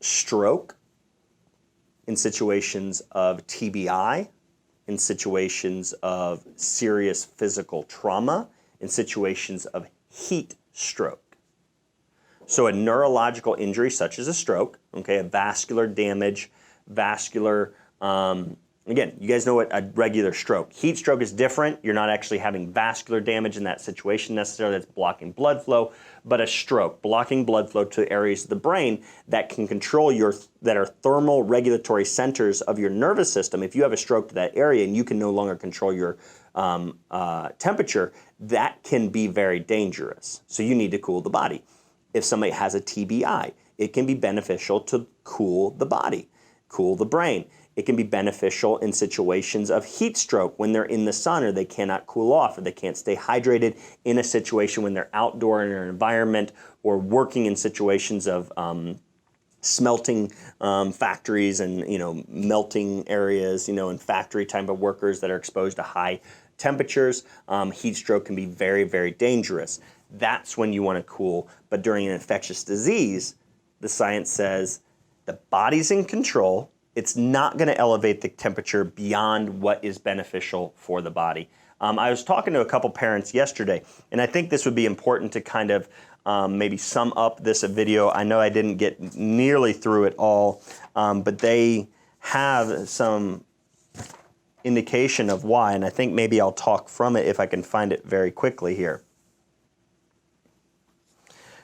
Speaker 1: stroke, in situations of TBI, in situations of serious physical trauma, in situations of heat stroke. So a neurological injury such as a stroke, okay, a vascular damage, again, you guys know what a regular stroke. Heat stroke is different. You're not actually having vascular damage in that situation necessarily that's blocking blood flow, but a stroke, blocking blood flow to areas of the brain that can control that are thermal regulatory centers of your nervous system. If you have a stroke to that area and you can no longer control your temperature, that can be very dangerous. So you need to cool the body. If somebody has a TBI, it can be beneficial to cool the body, cool the brain. It can be beneficial in situations of heat stroke when they're in the sun or they cannot cool off or they can't stay hydrated in a situation when they're outdoor in an environment or working in situations of smelting factories and melting areas, and factory type of workers that are exposed to high temperatures. Heat stroke can be very, very dangerous. That's when you want to cool. But during an infectious disease, the science says the body's in control. It's not going to elevate the temperature beyond what is beneficial for the body. I was talking to a couple parents yesterday, and I think this would be important to kind of maybe sum up this video. I know I didn't get nearly through it all, but they have some indication of why, and I think maybe I'll talk from it if I can find it very quickly here.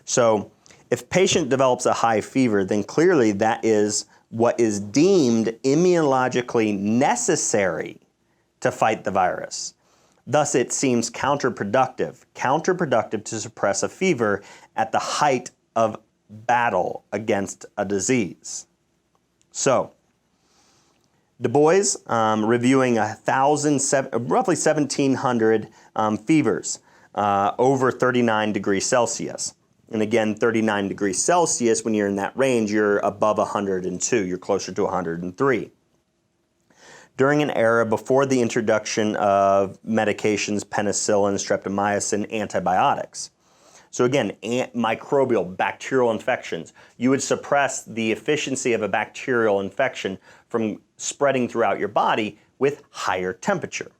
Speaker 1: So if patient develops a high fever, then clearly that is what is deemed immunologically necessary to fight the virus. Thus, it seems counterproductive to suppress a fever at the height of battle against a disease. So, Du Bois, reviewing roughly 1,700 fevers over 39 degrees Celsius. And again, 39 degrees Celsius, when you're in that range, you're above 102. You're closer to 103. During an era before the introduction of medications, penicillin, streptomycin, antibiotics. So again, microbial, bacterial infections. You would suppress the efficiency of a bacterial infection from spreading throughout your body with higher temperature.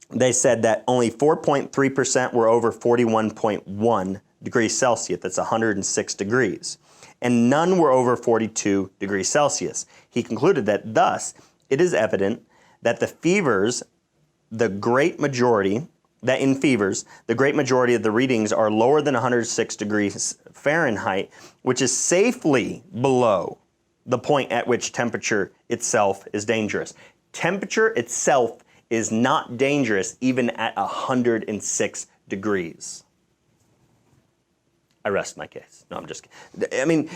Speaker 1: They said that only 4.3% were over 41.1 degrees Celsius. That's 106 degrees. And none were over 42 degrees Celsius. He concluded that thus, it is evident that the fevers, the great majority of the readings are lower than 106 degrees Fahrenheit, which is safely below the point at which temperature itself is dangerous. Temperature itself is not dangerous even at 106 degrees. I rest my case. No, I'm just kidding. I mean,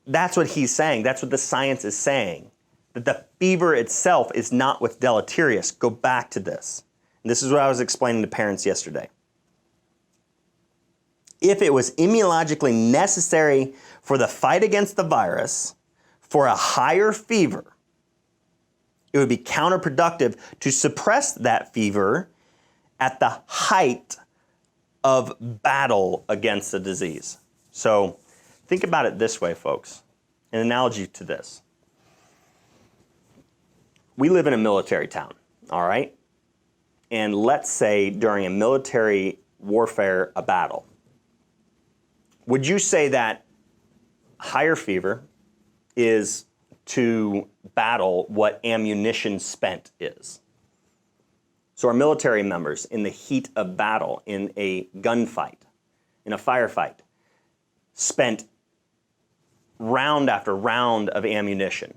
Speaker 1: that's what he's saying. That's what the science is saying. That the fever itself is not what's deleterious. Go back to this. And this is what I was explaining to parents yesterday. If it was immunologically necessary for the fight against the virus, for a higher fever, it would be counterproductive to suppress that fever at the height of battle against the disease. So think about it this way, folks. An analogy to this. We live in a military town, all right? And let's say during a military warfare, a battle. Would you say that higher fever is to battle what ammunition spent is? So our military members, in the heat of battle, in a gunfight, in a firefight, spent round after round of ammunition,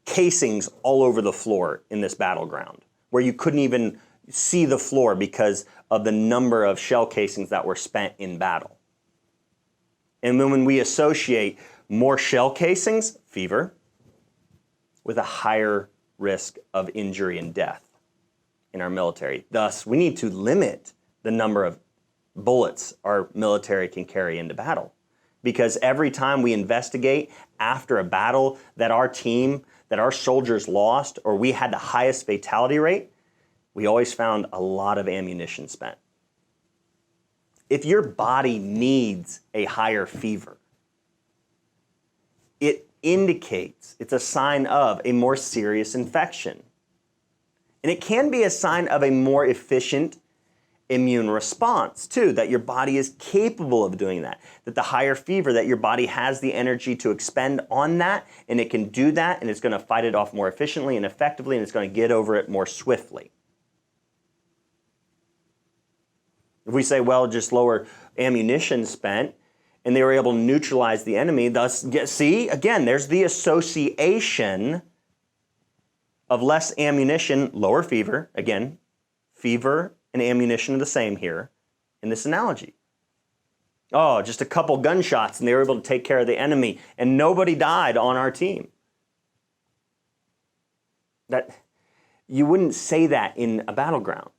Speaker 1: casings all over the floor in this battleground, where you couldn't even see the floor because of the number of shell casings that were spent in battle. And then when we associate more shell casings, fever, with a higher risk of injury and death in our military. Thus, we need to limit the number of bullets our military can carry into battle. Because every time we investigate after a battle that our soldiers lost, or we had the highest fatality rate, we always found a lot of ammunition spent. If your body needs a higher fever, it indicates, it's a sign of a more serious infection. And it can be a sign of a more efficient immune response too, that your body is capable of doing that. That the higher fever, that your body has the energy to expend on that, and it can do that, and it's going to fight it off more efficiently and effectively, and it's going to get over it more swiftly. If we say, well, just lower ammunition spent, and they were able to neutralize the enemy, thus, see, again, there's the association of less ammunition, lower fever. Again, fever and ammunition are the same here in this analogy. Oh, just a couple gunshots, and they were able to take care of the enemy, and nobody died on our team. That you wouldn't say that in a battleground.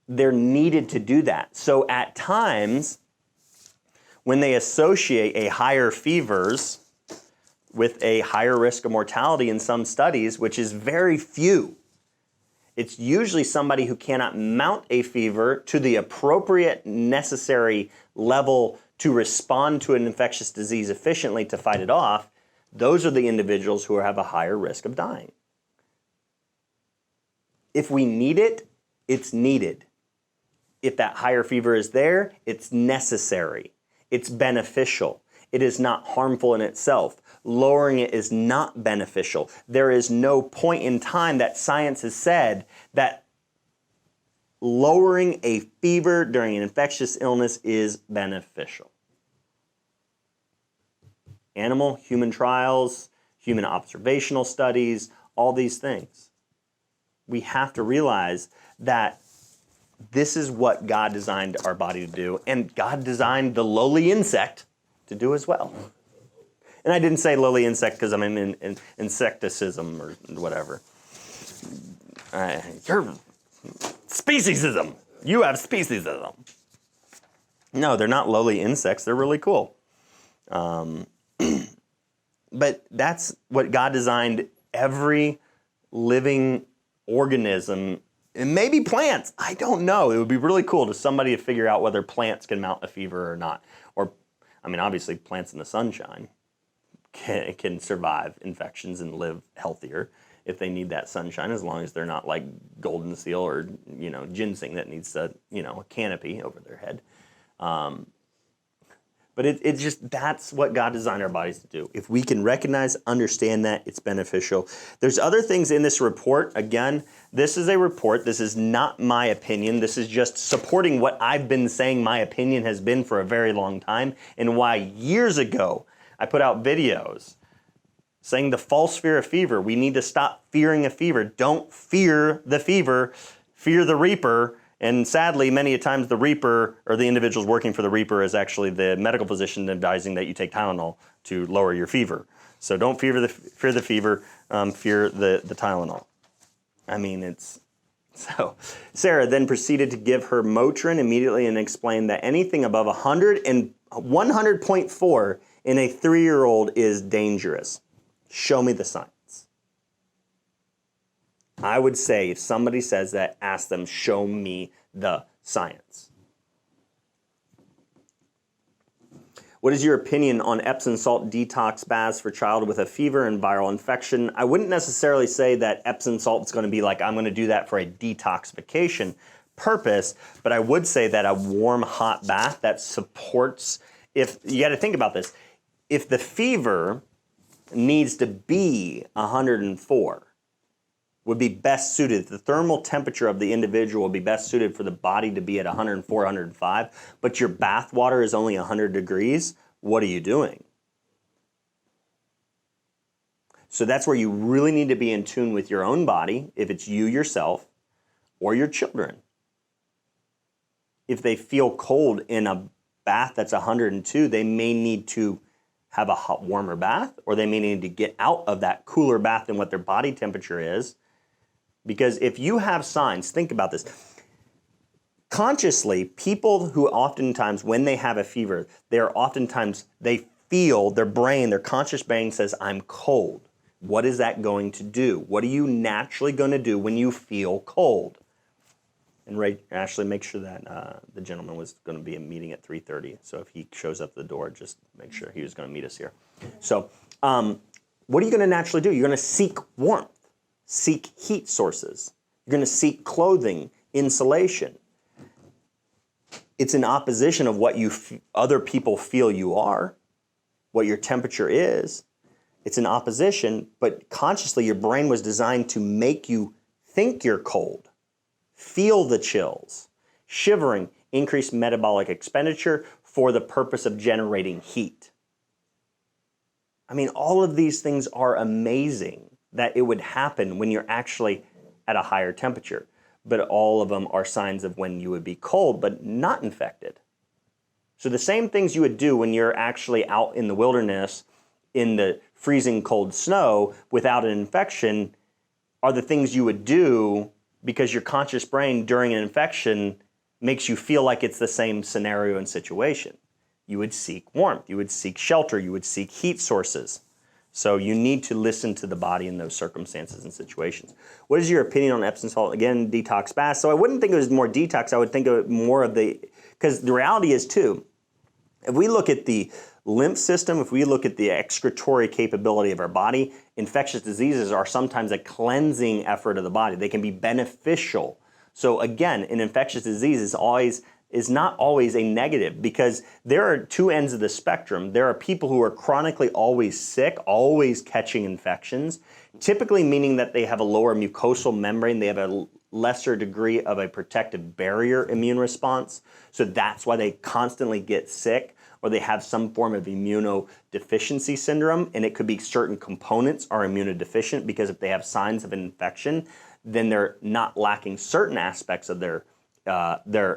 Speaker 1: They're needed to do that. So at times, when they associate a higher fevers with a higher risk of mortality in some studies, which is very few, it's usually somebody who cannot mount a fever to the appropriate necessary level to respond to an infectious disease efficiently to fight it off. Those are the individuals who have a higher risk of dying. If we need it, it's needed. If that higher fever is there, it's necessary. It's beneficial. It is not harmful in itself. Lowering it is not beneficial. There is no point in time that science has said that lowering a fever during an infectious illness is beneficial. Animal, human trials, human observational studies, all these things. We have to realize that this is what God designed our body to do, and God designed the lowly insect to do as well. And I didn't say lowly insect because I'm in insecticism or whatever. You're speciesism. You have speciesism. No, they're not lowly insects. They're really cool. But that's what God designed every living organism, and maybe plants. I don't know. It would be really cool to somebody to figure out whether plants can mount a fever or not. Or, I mean, obviously plants in the sunshine can survive infections and live healthier if they need that sunshine, as long as they're not like golden seal or, ginseng that needs a canopy over their head. But it's just, that's what God designed our bodies to do. If we can recognize, understand that, it's beneficial. There's other things in this report. Again, this is a report. This is not my opinion. This is just supporting what I've been saying my opinion has been for a very long time, and why years ago I put out videos saying the false fear of fever. We need to stop fearing a fever. Don't fear the fever. Fear the reaper. And sadly, many a times the reaper or the individuals working for the reaper is actually the medical physician advising that you take Tylenol to lower your fever. So don't fear the fever, fear the Tylenol. I mean, it's so. Sarah then proceeded to give her Motrin immediately and explained that anything above 100 and 100.4 in a 3-year-old is dangerous. Show me the science. I would say if somebody says that, ask them, show me the science. What is your opinion on Epsom salt detox baths for child with a fever and viral infection? I wouldn't necessarily say that Epsom salt is going to be like, I'm going to do that for a detoxification purpose, but I would say that a warm, hot bath that supports, if you got to think about this, if the fever needs to be 104, would be best suited. The thermal temperature of the individual would be best suited for the body to be at 104, 105, but your bath water is only 100 degrees. What are you doing? So that's where you really need to be in tune with your own body, if it's you yourself or your children. If they feel cold in a bath that's 102, they may need to have a hot, warmer bath, or they may need to get out of that cooler bath than what their body temperature is. Because if you have signs, think about this. Consciously, people who oftentimes, when they have a fever, they feel their brain, their conscious brain says, I'm cold. What is that going to do? What are you naturally going to do when you feel cold? And Ray, Ashley, make sure that the gentleman was going to be a meeting at 3:30. So if he shows up at the door, just make sure he was going to meet us here. So what are you going to naturally do? You're going to seek warmth. Seek heat sources. You're going to seek clothing, insulation. It's in opposition of what other people feel you are, what your temperature is. It's in opposition, but consciously your brain was designed to make you think you're cold, feel the chills, shivering, increased metabolic expenditure for the purpose of generating heat. I mean, all of these things are amazing that it would happen when you're actually at a higher temperature. But all of them are signs of when you would be cold, but not infected. So the same things you would do when you're actually out in the wilderness in the freezing cold snow without an infection are the things you would do because your conscious brain during an infection makes you feel like it's the same scenario and situation. You would seek warmth, you would seek shelter, you would seek heat sources. So you need to listen to the body in those circumstances and situations. What is your opinion on Epsom salt? Again, detox bath. So I wouldn't think it was more detox. I would think of it more of because the reality is too, if we look at the lymph system, if we look at the excretory capability of our body, infectious diseases are sometimes a cleansing effort of the body. They can be beneficial. So again, an infectious disease is not always a negative, because there are two ends of the spectrum. There are people who are chronically always sick, always catching infections, typically meaning that they have a lower mucosal membrane, they have a lesser degree of a protective barrier immune response, so that's why they constantly get sick, or they have some form of immunodeficiency syndrome, and it could be certain components are immunodeficient, because if they have signs of an infection, then they're not lacking certain aspects of their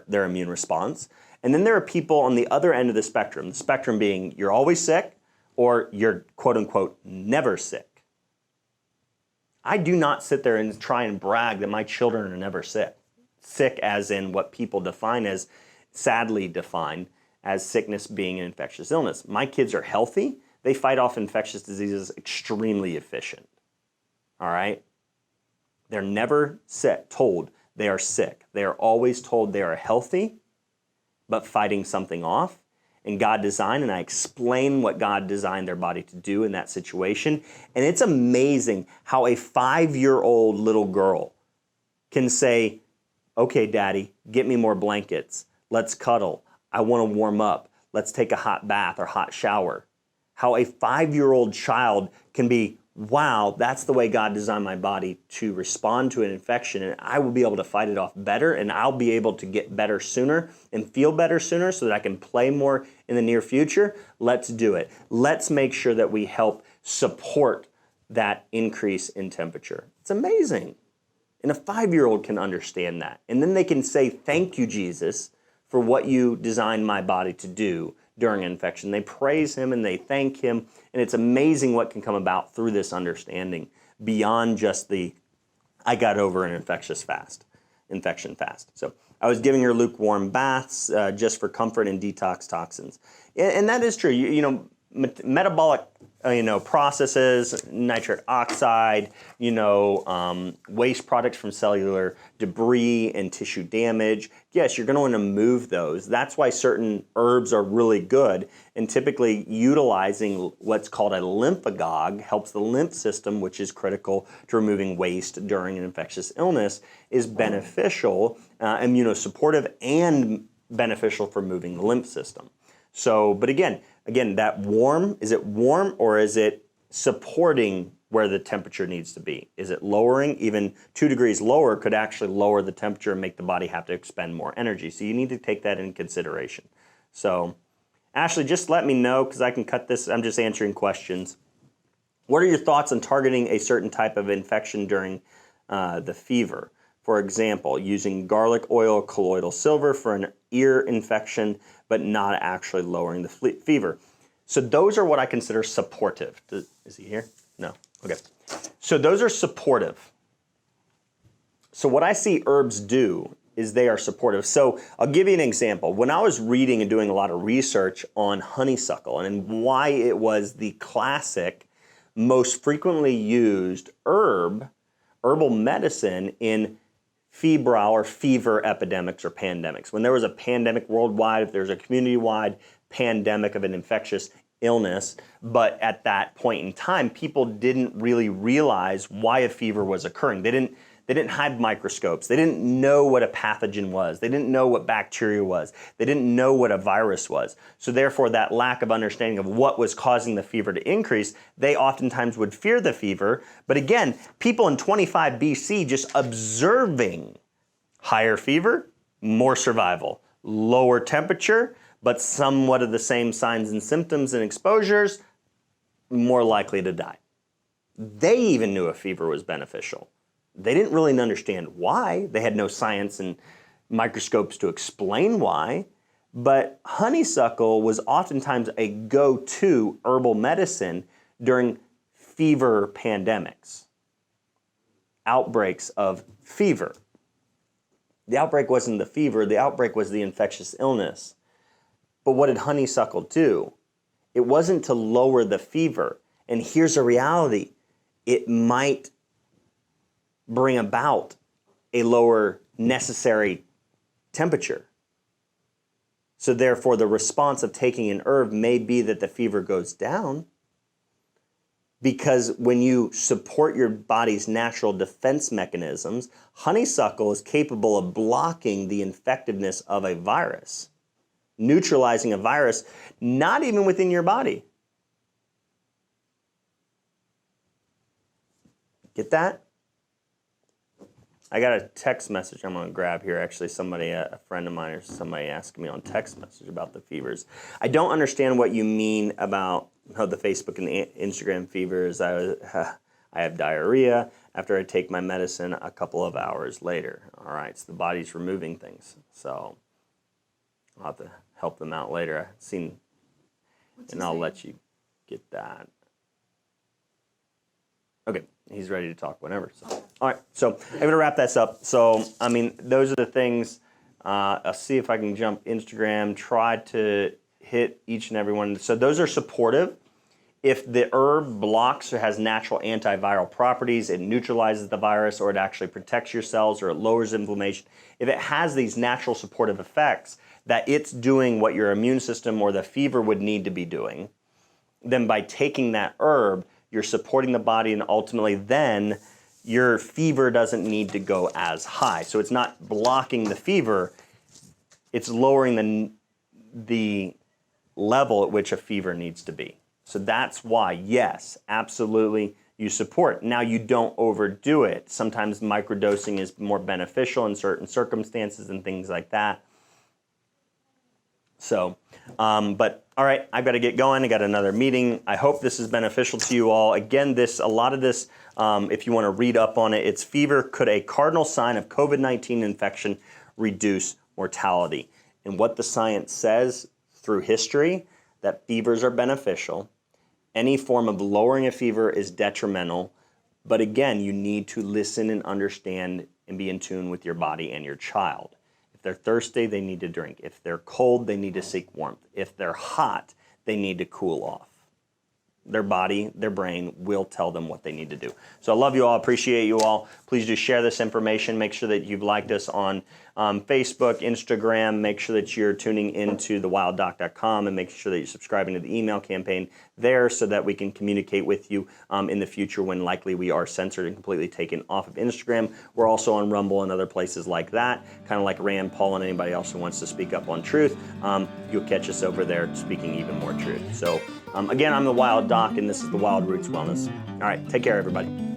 Speaker 1: immune response. And then there are people on the other end of the spectrum being you're always sick or you're quote unquote never sick. I do not sit there and try and brag that my children are never sick. Sick as in what people define as, sadly define as sickness being an infectious illness. My kids are healthy. They fight off infectious diseases extremely efficient. All right? They're never told they are sick. They are always told they are healthy, but fighting something off. And God designed, and I explain what God designed their body to do in that situation. And it's amazing how a 5-year-old little girl can say, okay, Daddy, get me more blankets. Let's cuddle. I want to warm up. Let's take a hot bath or hot shower. How a 5-year-old child can be, wow, that's the way God designed my body to respond to an infection, and I will be able to fight it off better, and I'll be able to get better sooner and feel better sooner so that I can play more in the near future. Let's do it. Let's make sure that we help support that increase in temperature. It's amazing. And a 5-year-old can understand that. And then they can say, thank you, Jesus, for what you designed my body to do during infection. They praise him and they thank him. And it's amazing what can come about through this understanding beyond just the, I got over an infection fast. So I was giving her lukewarm baths just for comfort and detox toxins. And that is true. Metabolic processes, nitric oxide, waste products from cellular debris and tissue damage. Yes, you're going to want to move those. That's why certain herbs are really good. And typically utilizing what's called a lymphagogue helps the lymph system, which is critical to removing waste during an infectious illness, is beneficial, immunosupportive, and beneficial for moving the lymph system. So, but again, that warm, is it warm or is it supporting where the temperature needs to be? Is it lowering? Even 2 degrees lower could actually lower the temperature and make the body have to expend more energy. So you need to take that into consideration. So, Ashley, just let me know because I can cut this. I'm just answering questions. What are your thoughts on targeting a certain type of infection during the fever? For example, using garlic oil, colloidal silver for an ear infection, but not actually lowering the fever. So those are what I consider supportive. Is he here? No. Okay. So those are supportive. So what I see herbs do is they are supportive. So I'll give you an example. When I was reading and doing a lot of research on honeysuckle and why it was the classic, most frequently used herbal medicine in febrile or fever epidemics or pandemics. When there was a pandemic worldwide, if there was a community-wide pandemic of an infectious illness, but at that point in time, people didn't really realize why a fever was occurring. They didn't have microscopes. They didn't know what a pathogen was. They didn't know what bacteria was. They didn't know what a virus was. So therefore, that lack of understanding of what was causing the fever to increase, they oftentimes would fear the fever. But again, people in 25 BC just observing higher fever, more survival, lower temperature, but somewhat of the same signs and symptoms and exposures, more likely to die. They even knew a fever was beneficial. They didn't really understand why. They had no science and microscopes to explain why. But honeysuckle was oftentimes a go-to herbal medicine during fever pandemics, outbreaks of fever. The outbreak wasn't the fever, the outbreak was the infectious illness. But what did honeysuckle do? It wasn't to lower the fever. And here's a reality. It might bring about a lower necessary temperature. So therefore, the response of taking an herb may be that the fever goes down, because when you support your body's natural defense mechanisms, honeysuckle is capable of blocking the infectiveness of a virus, neutralizing a virus, not even within your body. Get that? I got a text message I'm going to grab here. Actually, a friend of mine or somebody asked me on text message about the fevers. I don't understand what you mean about the Facebook and the Instagram fevers. I have diarrhea after I take my medicine a couple of hours later. All right, so the body's removing things. So I'll have to help them out later. I've seen, and I'll let you get that. Okay, he's ready to talk whenever. So. All right, so I'm going to wrap this up. So, I mean, those are the things. I'll see if I can jump Instagram, try to hit each and every one. So those are supportive. If the herb blocks or has natural antiviral properties, it neutralizes the virus, or it actually protects your cells, or it lowers inflammation. If it has these natural supportive effects, that it's doing what your immune system or the fever would need to be doing, then by taking that herb, you're supporting the body, and ultimately then your fever doesn't need to go as high. So it's not blocking the fever, it's lowering the level at which a fever needs to be. So that's why, yes, absolutely, you support. Now, you don't overdo it. Sometimes microdosing is more beneficial in certain circumstances and things like that. So, but all right, I've got to get going. I got another meeting. I hope this is beneficial to you all. Again, a lot of this, if you want to read up on it, it's fever. Could a cardinal sign of COVID-19 infection reduce mortality? And what the science says through history, that fevers are beneficial. Any form of lowering a fever is detrimental. But again, you need to listen and understand and be in tune with your body and your child. If they're thirsty, they need to drink. If they're cold, they need to seek warmth. If they're hot, they need to cool off. Their body, their brain will tell them what they need to do. So I love you all, appreciate you all. Please do share this information. Make sure that you've liked us on Facebook, Instagram. Make sure that you're tuning into thewilddoc.com and make sure that you're subscribing to the email campaign there so that we can communicate with you in the future when likely we are censored and completely taken off of Instagram. We're also on Rumble and other places like that, kind of like Rand Paul and anybody else who wants to speak up on truth. You'll catch us over there speaking even more truth. So again, I'm the Wild Doc, and this is the Wild Roots Wellness. All right, take care, everybody.